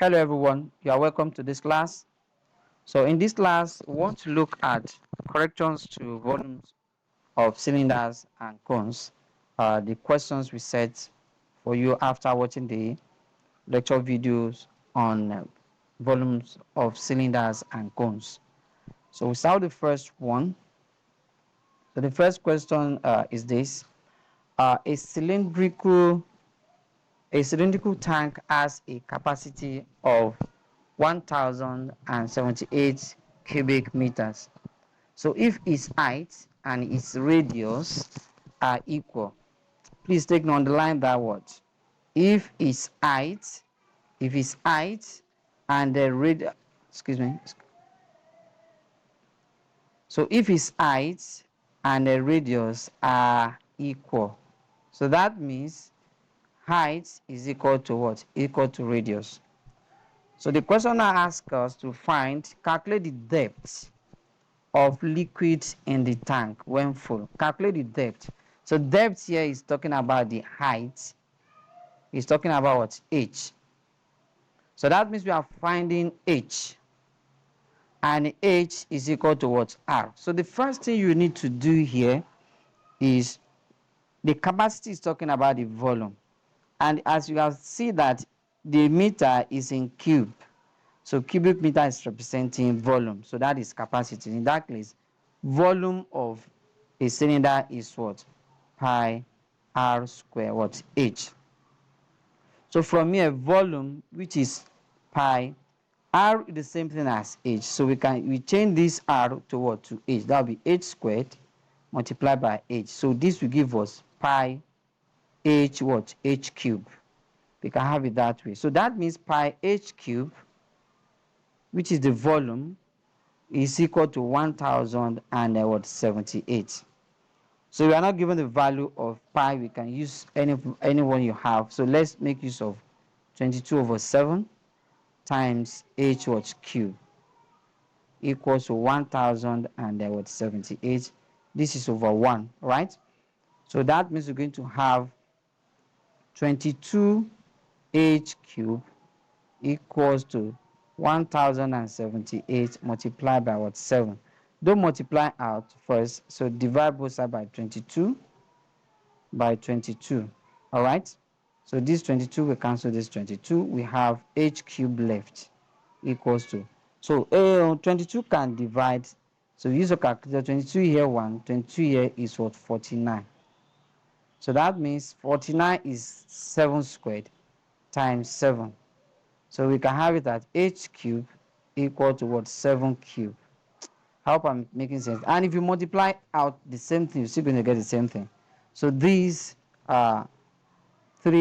Hello everyone, you are welcome to this class. So in this class, we want to look at corrections to volumes of cylinders and cones. The questions we set for you after watching the lecture videos on volumes of cylinders and cones. So we start with the first one. So the first question is this. A cylindrical tank has a capacity of 1078 cubic meters. So if its height and its radius are equal, please take note, underline that word. If its height, if its height and the radius, excuse me. So if its height and the radius are equal, so that means height is equal to what? Equal to radius. So the question I ask us to calculate the depth of liquid in the tank when full. Calculate the depth. So depth here is talking about the height. It's talking about what? H. So that means we are finding H. And H is equal to what? R. So the first thing you need to do here is the capacity is talking about the volume. And as you can see that the meter is in cube. So cubic meter is representing volume. So that is capacity. In that case, volume of a cylinder is what? Pi r square what? H. So from here, volume, which is pi, r is the same thing as h. So we change this r to what? To h. That will be h squared multiplied by h. So this will give us pi h what? H cube. We can have it that way. So that means pi h cube, which is the volume, is equal to 1078. So we are not given the value of pi. We can use any one you have. So let's make use of 22 over 7 times h what cube equals to 1078. This is over 1, right? So that means we're going to have 22 h cube equals to 1078 multiplied by what? 7. Don't multiply out first, so divide both sides by 22 by 22. All right? So this 22 will cancel this 22. We have h cubed left equals to. So 22 can divide. So use a calculator. 22 here 1, 22 here is what? 49. So that means 49 is 7 squared times 7. So we can have it at h cube equal to what? 7 cube. I hope I'm making sense. And if you multiply out the same thing, you're still going to get the same thing. So these 3,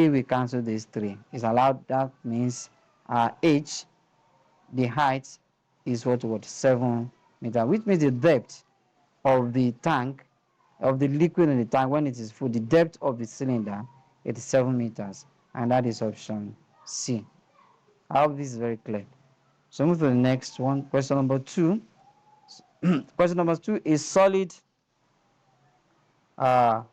we cancel this 3. Is allowed. That means h, the height, is what? 7 meter, which means the depth of the tank, of the liquid in the tank when it is full, the depth of the cylinder, it is 7 meters. And that is option C. I hope this is very clear. So move to the next one. Question number 2. Question number 2 is solid uh,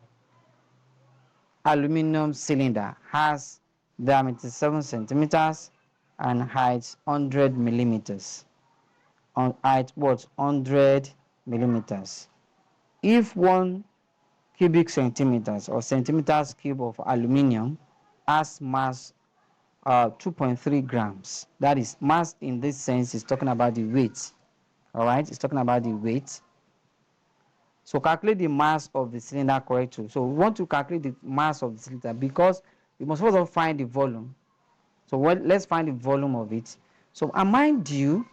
aluminum cylinder has diameter 7 centimeters and height 100 millimeters. On height what? 100 millimeters. If 1 cubic centimeters or centimeters cube of aluminum has mass 2.3 grams. That is, mass in this sense is talking about the weight. All right, it's talking about the weight. So calculate the mass of the cylinder correctly. So we want to calculate the mass of the cylinder because we must also find the volume. So let's find the volume of it. So mind you,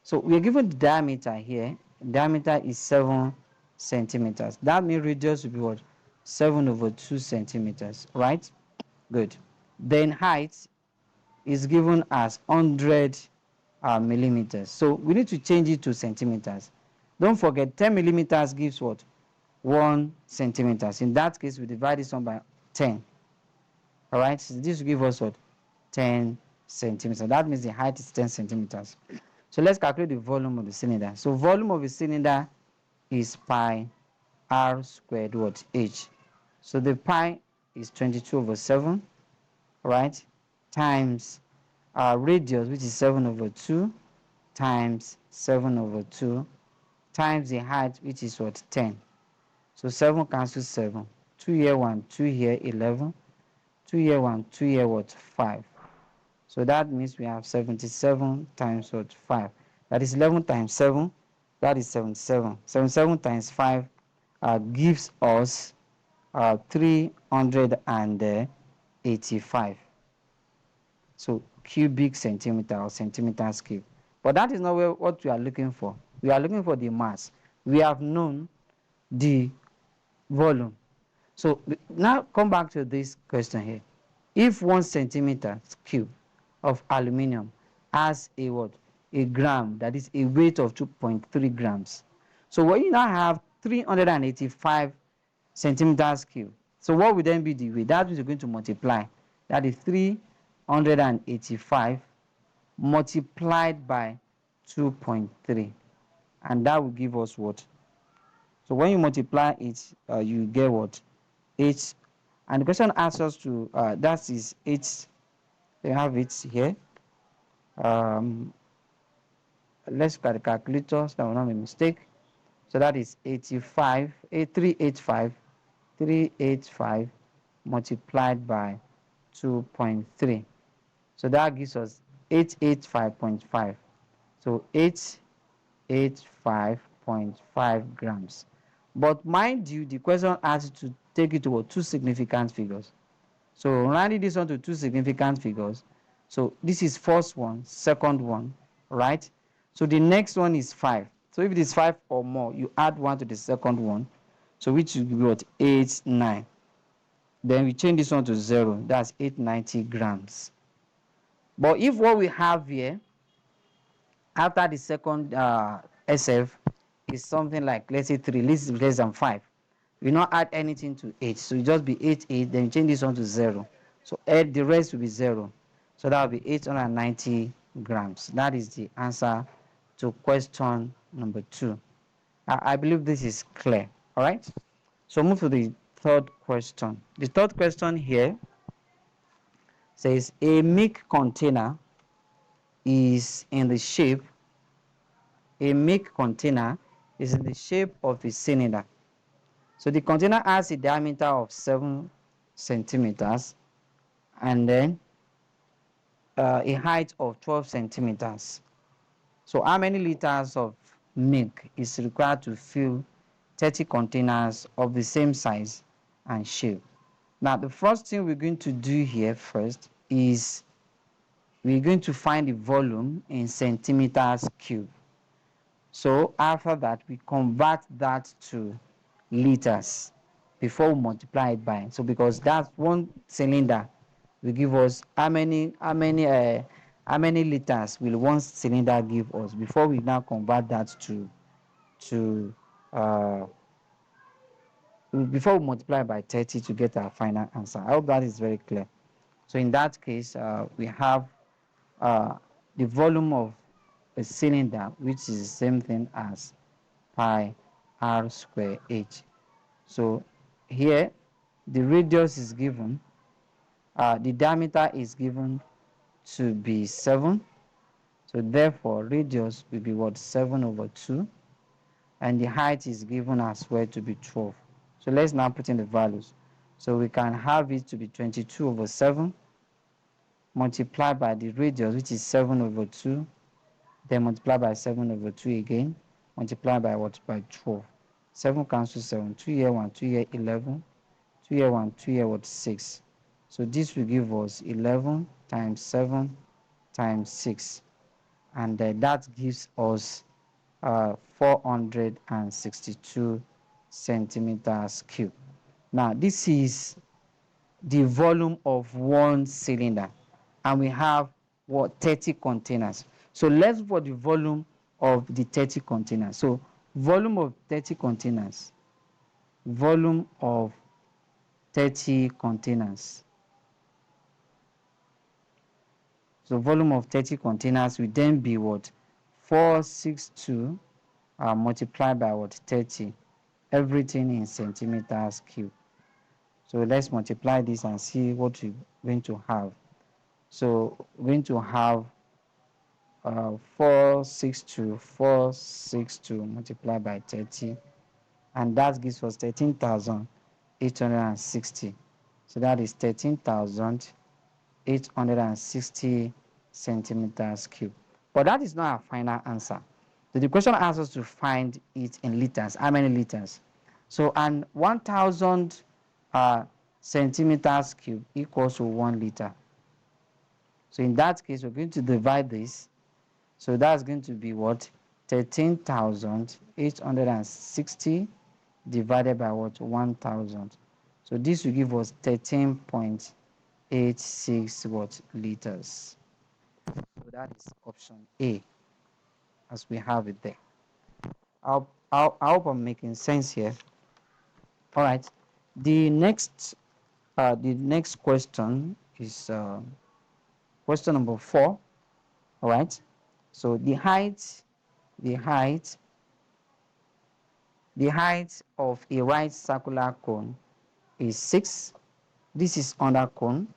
so we are given the diameter here. Diameter is 7 centimeters. That means radius will be what? 7 over 2 centimeters, right? Good. Then height is given as 100 millimeters. So we need to change it to centimeters. Don't forget, 10 millimeters gives what? 1 centimeters. In that case, we divide this one by 10. All right, so this will give us what? 10 centimeters. That means the height is 10 centimeters. So let's calculate the volume of the cylinder. So volume of the cylinder is pi r squared what? H. So the pi is 22 over 7, right? Times radius, which is 7 over 2, times 7 over 2, times the height, which is what, 10. So 7 cancels 7. 2 here, 1, 2 here, 11. 2 here, 1, 2 here, what, 5. So that means we have 77 times what, 5. That is 11 times 7. That is 77. 77 times 5 gives us 385. So cubic centimeter or centimeters cube. But that is not what we are looking for. We are looking for the mass. We have known the volume. So now come back to this question here. If 1 centimeter cube of aluminium has a what? A gram, that is a weight of 2.3 grams. So when you now have 385 centimeters cube, so what would then be the weight? That is going to multiply. That is 385 multiplied by 2.3. And that will give us what? So when you multiply it, you get what? H. And the question asks us to, that is H. They have it here. Um, let's look at the calculator so that will not be a mistake. So that is 85, 385, 385 multiplied by 2.3. So that gives us 885.5. So 885.5 grams. But mind you, the question asks you to take it to two significant figures. So rounding this one to two significant figures. So this is first one, second one, right? So the next one is 5. So if it is 5 or more, you add 1 to the second one. So which will be what? 8, 9. Then we change this one to 0. That's 890 grams. But if what we have here after the second SF is something like, let's say 3, less than 5, we not add anything to 8, so it just be 8, 8, then change this one to 0, so add the rest will be 0, so that will be 890 grams. That is the answer to question number 2. I believe this is clear. All right, so move to the third question. The third question here says a milk container is in the shape a milk container is in the shape of a cylinder. So the container has a diameter of 7 centimeters and then a height of 12 centimeters. So how many liters of milk is required to fill 30 containers of the same size and shape? Now the first thing we're going to do here first is we're going to find the volume in centimeters cube. So after that, we convert that to liters before we multiply it by. So because that's one cylinder will give us how many liters will one cylinder give us before we now convert that to uh, before we multiply by 30 to get our final answer. I hope that is very clear. So in that case, we have uh, the volume of a cylinder, which is the same thing as pi r square h. So here the radius is given, the diameter is given to be 7. So therefore radius will be what, 7 over 2, and the height is given as well to be 12. So let's now put in the values. So we can have it to be 22 over 7 multiplied by the radius, which is 7 over 2, then multiply by 7 over 2 again, multiply by what, by 12. 7 cancels 7, 2 here 1, 2 here 11, 2 here 1, 2 here what, 6. So this will give us 11 times 7 times 6, and that gives us 462 centimeters cube. Now this is the volume of one cylinder, and we have what, 30 containers. So let's look for the volume of the 30 containers. So volume of 30 containers, volume of 30 containers. So volume of 30 containers will then be what, 462 multiplied by what, 30, everything in centimeters cube. So let's multiply this and see what we're going to have. So we're going to have 462 multiplied by 30, and that gives us 13,860. So that is 13,860 centimeters cube. But that is not our final answer. So the question asks us to find it in liters. How many liters? So, and 1,000 centimeters cube equals to 1 liter. So in that case, we're going to divide this. So that's going to be what? 13,860 divided by what? 1,000. So this will give us 13.86 what? Liters. So that is option A, as we have it there. I hope I'm making sense here. All right. The next question is question number 4. All right. So the height The height of a right circular cone is 6. This is under cone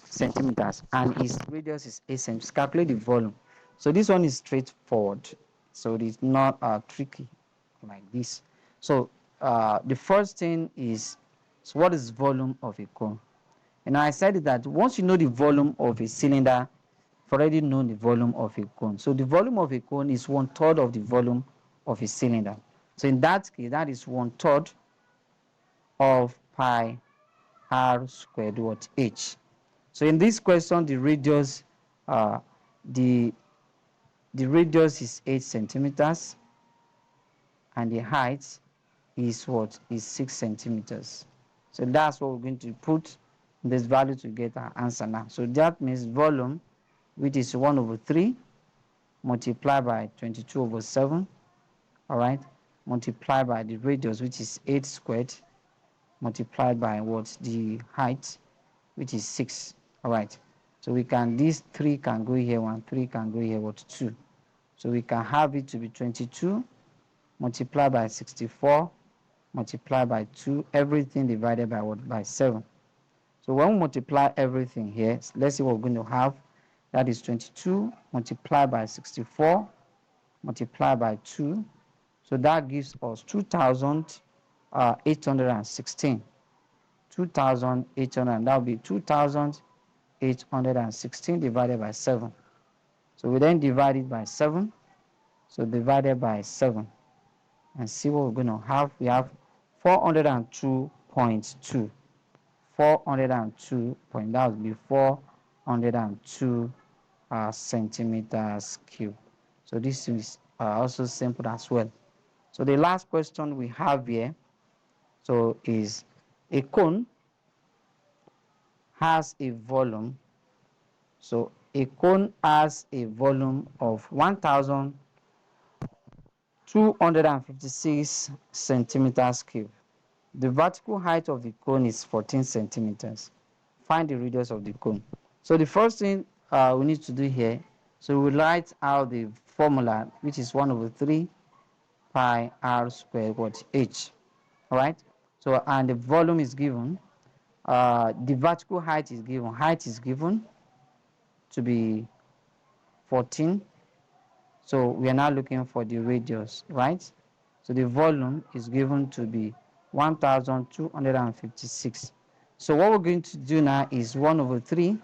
centimeters, and its radius is 8 centimeters. Calculate the volume. So this one is straightforward. So it is not tricky like this. So the first thing is, so what is volume of a cone? And I said that once you know the volume of a cylinder, you've already known the volume of a cone. So the volume of a cone is 1/3 of the volume of a cylinder. So in that case, that is 1/3 of pi r squared what h. So in this question, uh, the the radius is 8 centimeters, and the height is what? Is 6 centimeters. So that's what we're going to put in this value to get our answer now. So that means volume, which is 1/3, multiplied by 22/7, all right, multiplied by the radius, which is 8 squared, multiplied by what? The height, which is 6. All right. So we can, these 3 can go here, 1, 3 can go here, what? 2. So we can have it to be 22 multiplied by 64 multiplied by 2, everything divided by what? By 7. So when we multiply everything here, let's see what we're going to have. That is 22 multiplied by 64 multiplied by 2. So that gives us 2,816. 2,800, that will be 2,816 divided by 7. So we then divide it by 7. So divided by 7. And see what we're going to have. We have 402.2. 402 point, that would be 402 centimeters cube. So this is also simple as well. So the last question we have here, so is a cone has a volume. So a cone has a volume of 1,256 centimeters cube. The vertical height of the cone is 14 centimeters. Find the radius of the cone. So the first thing we need to do here, so we write out the formula, which is 1/3 pi r squared what? H. All right. So and the volume is given. The vertical height is given. Height is given to be 14. So we are now looking for the radius, right? So the volume is given to be 1,256. So what we're going to do now is 1/3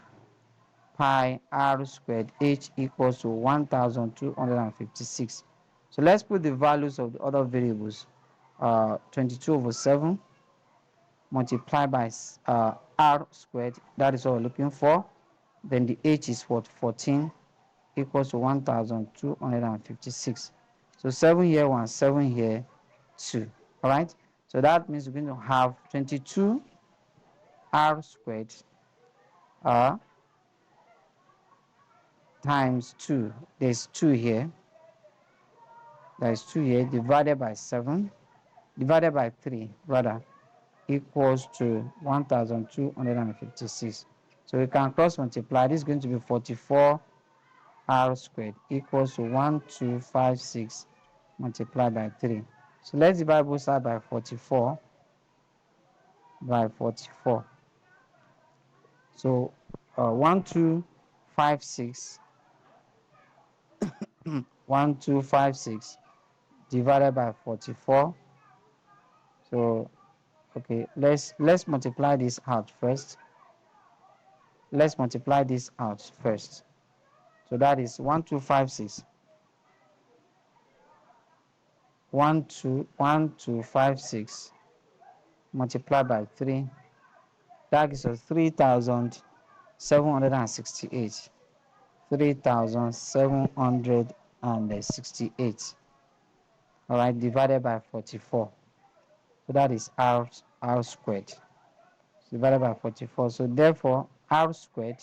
pi r squared h equals to 1,256. So let's put the values of the other variables. 22/7 multiplied by r squared, that is what we're looking for. Then the h is what? 14 equals to 1,256. So 7 here, 1, 7 here, 2. All right. So that means we're going to have 22 r squared uh, times 2. There's 2 here. There's 2 here divided by 7, divided by 3, rather, equals to 1,256. So we can cross multiply. This is going to be 44 r squared equals to 1,256 multiplied by 3. So let's divide both sides by 44 by 44. So 1,256 56 1256 divided by 44. So okay, let's multiply this out first. Let's multiply this out first. So that is 1256 1256 multiplied by 3. That gives us 3768. 3768. All right, divided by 44. So that is r squared. Divided by 44. So therefore, r squared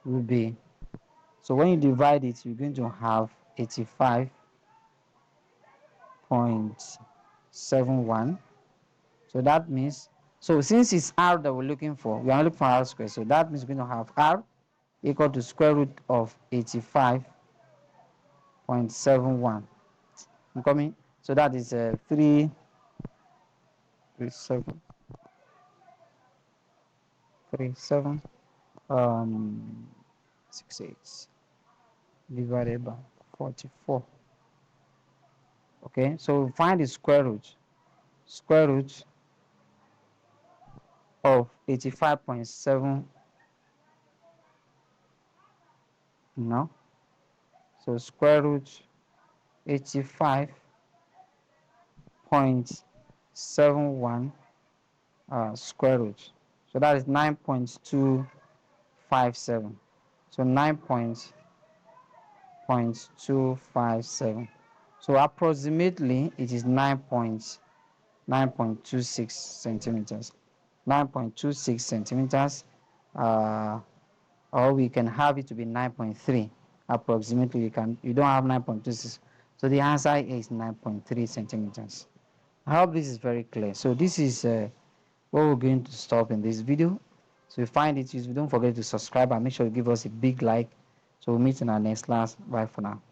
will be, so when you divide it, you're going to have 85.71. So that means, so since it's r that we're looking for, we are looking for r squared. So that means we're going to have r equal to square root of 85.71. I'm coming. So that is 337. 37 68 divided by 44. Okay, so find the square root of 85.7. No, so square root 85.71 square root, so that is 9.257. So 9.257. So approximately it is 9.26 centimeters. 9.26 centimeters, or we can have it to be 9.3 approximately. You don't have 9.26, so the answer is 9.3 centimeters. I hope this is very clear. So this is what we're going to stop in this video. So if you find it useful, don't forget to subscribe and make sure you give us a big like. So we'll meet in our next class. Bye for now.